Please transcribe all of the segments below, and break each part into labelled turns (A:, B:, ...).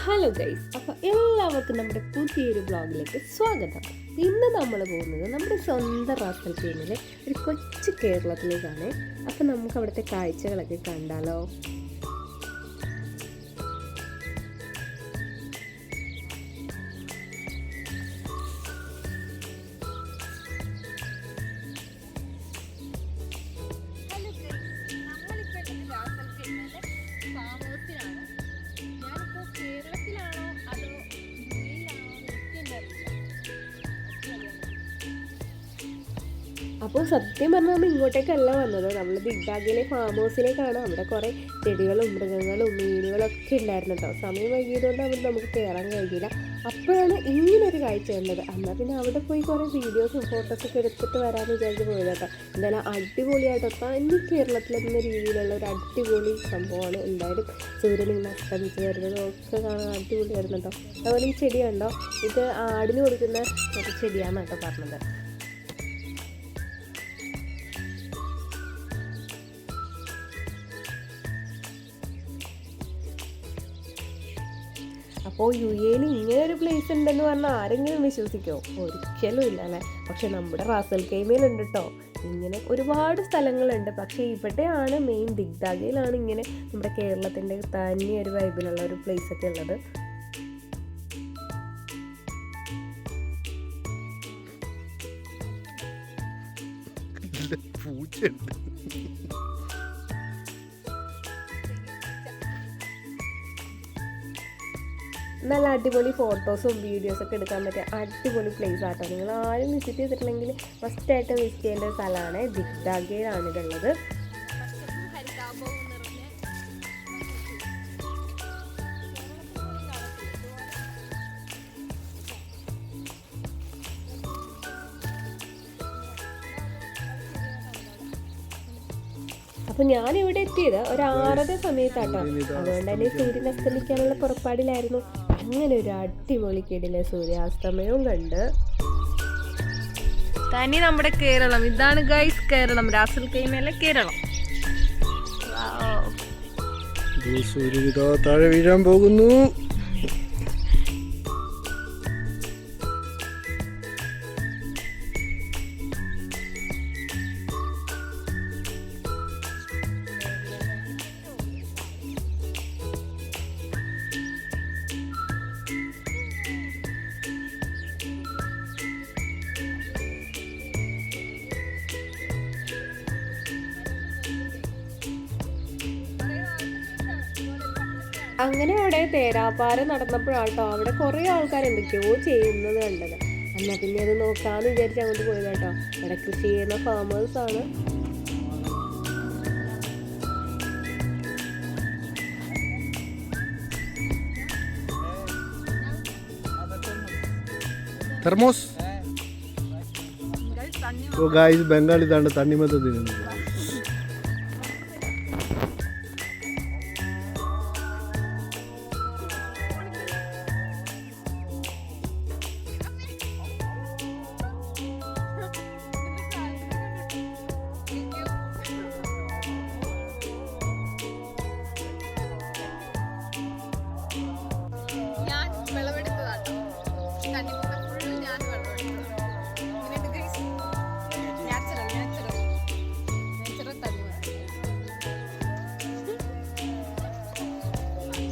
A: Hello guys, അപ്പോൾ എല്ലാവർക്കും നമ്മുടെ പുതിയൊരു ബ്ലോഗിലേക്ക് സ്വാഗതം. ഇന്ന് നമ്മൾ പോകുന്നത് നമ്മുടെ സ്വന്തം റാസൽ കെയ്മിലെ ഒരു കൊച്ചു കേരളത്തിലേക്കാണ്. അപ്പോൾ നമുക്ക് അവിടുത്തെ കാഴ്ചകളൊക്കെ കണ്ടാലോ. അപ്പോൾ സത്യം പറഞ്ഞാൽ നമ്മൾ ഇങ്ങോട്ടേക്കല്ല വന്നത്, നമ്മൾ ദിഗ്ബാഗിലെ ഫാം ഹൗസിലേക്കാണ്. അവിടെ കുറേ ചെടികളും മൃഗങ്ങളും മീനുകളൊക്കെ ഉണ്ടായിരുന്നു കേട്ടോ. സമയം വൈകിയതുകൊണ്ട് അവിടെ നമുക്ക് കയറാൻ കഴിഞ്ഞില്ല. അപ്പോഴാണ് ഇങ്ങനൊരു കാഴ്ച ഉള്ളത്. എന്നാൽ പിന്നെ അവിടെ പോയി കുറേ വീഡിയോസും ഫോട്ടോസൊക്കെ എടുത്തിട്ട് വരാമെന്ന് വിചാരിച്ച് പോയത് കേട്ടോ. എന്തായാലും അടിപൊളിയായിട്ടോ, തനി കേരളത്തിലെന്ന രീതിയിലുള്ള ഒരു അടിപൊളി സംഭവമാണ്. എന്തായാലും സൂര്യൻ ഇങ്ങനെ അസ്തമിച്ച് വരുന്നതും ഒക്കെ കാണാൻ അടിപൊളിയായിരുന്നു കേട്ടോ. അതുപോലെ ഈ ചെടി കണ്ടോ, ഇത് ആടിന് കൊടുക്കുന്ന ഒരു ചെടിയാണെന്ന് കേട്ടോ പറഞ്ഞത്. അപ്പോൾ യു എയിൽ ഇങ്ങനെ ഒരു പ്ലേസ് ഉണ്ടെന്ന് പറഞ്ഞാൽ ആരെങ്കിലും വിശ്വസിക്കുമോ? ഒരിക്കലും ഇല്ല അല്ലേ. പക്ഷെ നമ്മുടെ റാസൽ കെയ്മയിലുണ്ട് കേട്ടോ. ഇങ്ങനെ ഒരുപാട് സ്ഥലങ്ങളുണ്ട്. പക്ഷേ ഇവിടെയാണ് മെയിൻ, ദിഗ്ബാഗയിലാണ് ഇങ്ങനെ നമ്മുടെ കേരളത്തിൻ്റെ തനി ഒരു വൈബിലുള്ള ഒരു പ്ലേസൊക്കെ ഉള്ളത്. നല്ല അടിപൊളി ഫോട്ടോസും വീഡിയോസൊക്കെ എടുക്കാൻ പറ്റിയ അടിപൊളി പ്ലേസ് ആട്ടോ. നിങ്ങൾ ആരും വിസിറ്റ് ചെയ്തിട്ടില്ലെങ്കിൽ ഫസ്റ്റായിട്ട് വിസിറ്റ് ചെയ്യേണ്ട ഒരു സ്ഥലമാണ്. ദിഗ്ബാഗയിലാണ് ഇതുള്ളത്. അപ്പോൾ ഞാനിവിടെ എത്തിയത് ഒരു 6:30 സമയത്താട്ടോ. അതുകൊണ്ട് തന്നെ സൂര്യൻ അസ്തമിക്കാനുള്ള പുറപ്പാടിലായിരുന്നു. അങ്ങനെ ഒരു അടിപൊളി കിടിലെ സൂര്യാസ്തമയവും കണ്ട് തനി നമ്മുടെ കേരളം. ഇതാണ് ഗൈസ് കേരളം, റാസൽ കെയ്മയിലെ കേരളം.
B: സൂര്യൻ താഴെ വീഴാൻ പോകുന്നു.
A: അങ്ങനെ അവിടെ തേരാപ്പാര നടന്നപ്പോഴാട്ടോ അവിടെ കുറേ ആൾക്കാർ എന്തൊക്കെയോ ചെയ്യുന്നത് കണ്ടത്. എന്നാൽ പിന്നെ അത് നോക്കാമെന്ന് വിചാരിച്ച് അങ്ങോട്ട് പോയത് കേട്ടോ. അവിടെ കൃഷി ചെയ്യുന്ന ഫാമേഴ്സാണ്.
B: തെർമോസ് ബംഗാളി താണ്ട് തണ്ണിമത്തം തിന്നുന്നത്.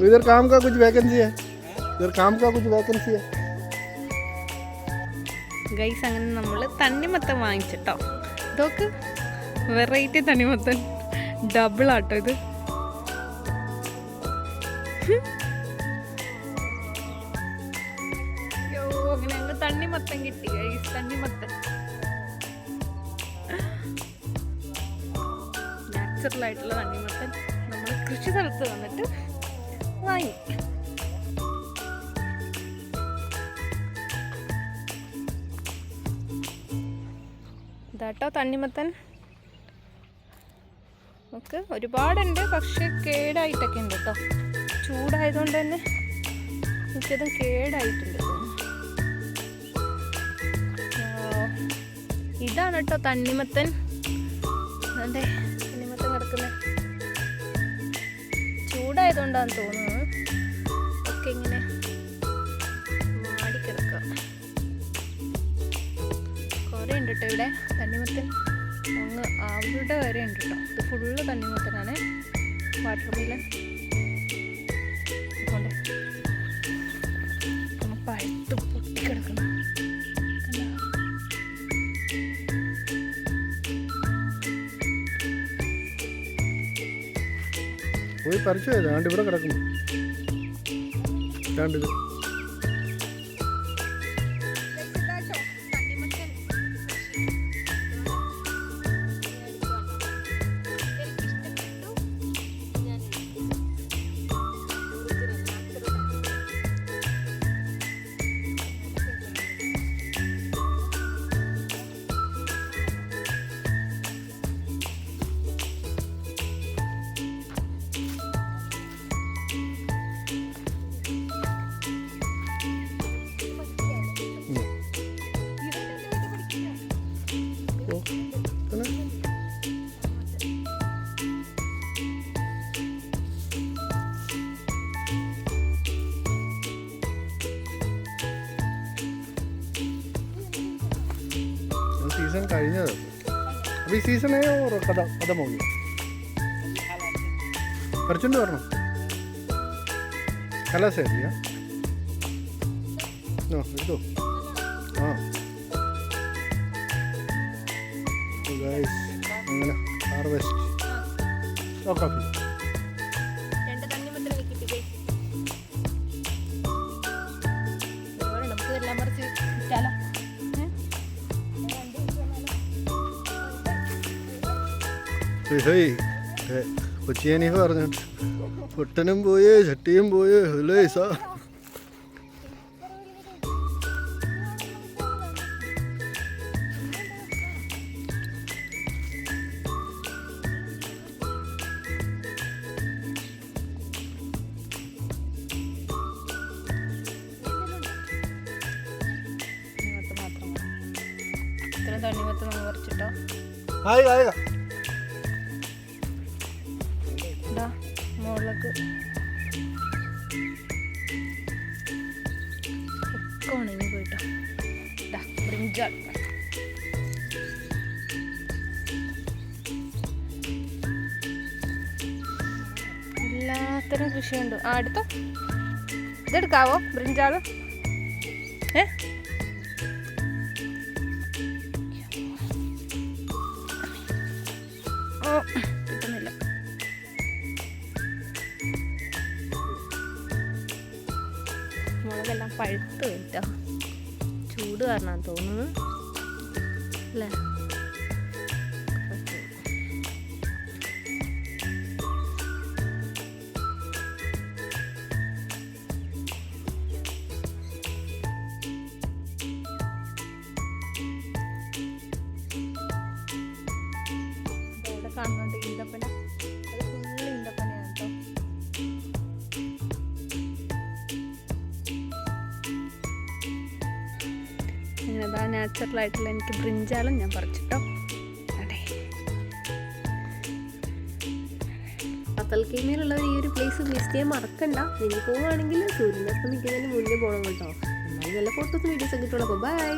B: इधर काम का कुछ वैकेंसी है, इधर काम का कुछ वैकेंसी है
A: ഗൈസ്. അങ്ങനെ നമ്മൾ തണ്ണിമത്തൻ വാങ്ങിച്ചിട്ടോ. ഇതൊക്കെ വെറൈറ്റി തണ്ണിമത്തൻ, ഡബിൾ ആട്ടോ ഇത്. അങ്ങനെ ഞങ്ങൾ തണ്ണിമത്തൻ കിട്ടി ഗൈസ്. തണ്ണിമത്തൻ നാച്ചുറൽ ആയിട്ടുള്ള തണ്ണിമത്തൻ നമ്മൾ കൃഷി സ്ഥലത്ത് വന്നിട്ട് വാങ്ങി. ഇതാട്ടോ തണ്ണിമത്തൻ. നമുക്ക് ഒരുപാടുണ്ട്, പക്ഷെ കേടായിട്ടൊക്കെ ഉണ്ട് കേട്ടോ. ചൂടായതുകൊണ്ട് തന്നെ മിക്കതും കേടായിട്ടുണ്ട്. ഇതാണ് കേട്ടോ തണ്ണിമത്തൻ. അതെ, തണ്ണിമത്തൻ കിടക്കുന്നത് ചൂടായതുകൊണ്ടാന്ന് തോന്നുന്നു ഒക്കെ ഇങ്ങനെ
C: കേട്ടോ ഇവിടെ തണ്ണിമത്തൻ അങ്ങ് അവിടെ വരെ ഉണ്ട് കേട്ടോ. ഇത് ഫുള്ള് തണ്ണിമത്തനാണ്. വാട്ടർ മെലൺ കൊണ്ട് പഴുത്ത് പൊട്ടിക്കിടക്കണം.
B: പോയി പറിച്ചു പോയത് ആണ്ട് ഇവിടെ കിടക്കുന്നു. രണ്ടിത് സീസൺ കഴിഞ്ഞത്. അപ്പോൾ ഈ സീസണേ കഥ മോങ്ങി പറിച്ചുകൊണ്ട് വരണം. കലാശാലിയാ എടുത്തോ. ആ ഗൈസ് അങ്ങനെ ഹാർവെസ്റ്റ് കോഫി.
C: നമുക്ക് എല്ലാം പറിച്ച് വിറ്റാലോ.
B: കൊച്ചിയാനിക്ക് പറഞ്ഞിട്ട് പൊട്ടനും പോയേ ചട്ടിയും പോയേ അല്ലേ സാ.
C: ഇത്ര തണ്ണിമത്തം നമ്മൾ പറിച്ചിട്ടോ. ഇതാ മുളക് ഒക്കെ ഉണങ്ങി പോയിട്ടോ. ഇതാ ബ്രിഞ്ചാൾ. എല്ലാത്തരം കൃഷിയുണ്ട്. ആ എടുത്തോ, ഇതെടുക്കാവോ ബ്രിഞ്ചാൾ? കിട്ടുന്നില്ല. മുളകെല്ലാം പഴുത്ത് കേട്ടോ. ചൂട് കാരണമാണ് തോന്നുന്നു അല്ലേ. കാണുന്നുണ്ട് ഈന്തപ്പന. അത് ഫുള്ള് ഈന്തപ്പനയാണ് കേട്ടോ. ഇങ്ങനെതാ നാച്ചുറലായിട്ടുള്ള എനിക്ക് ബ്രിഞ്ചാലും ഞാൻ പറിച്ചിട്ടോ. അതെ,
A: അത്തൽക്കീമയിലുള്ളവർ ഈ ഒരു പ്ലേസ് വിസിറ്റ് ചെയ്യാൻ മറക്കണ്ട. നിങ്ങൾ പോവുകയാണെങ്കിൽ സൂര്യനസ്തമിക്കുന്നതിന് മുന്നേ പോകണം കേട്ടോ. എന്നാലും നല്ല ഫോട്ടോസും വീഡിയോസൊക്കെ കിട്ടുള്ളൂ. അപ്പോൾ ബൈ.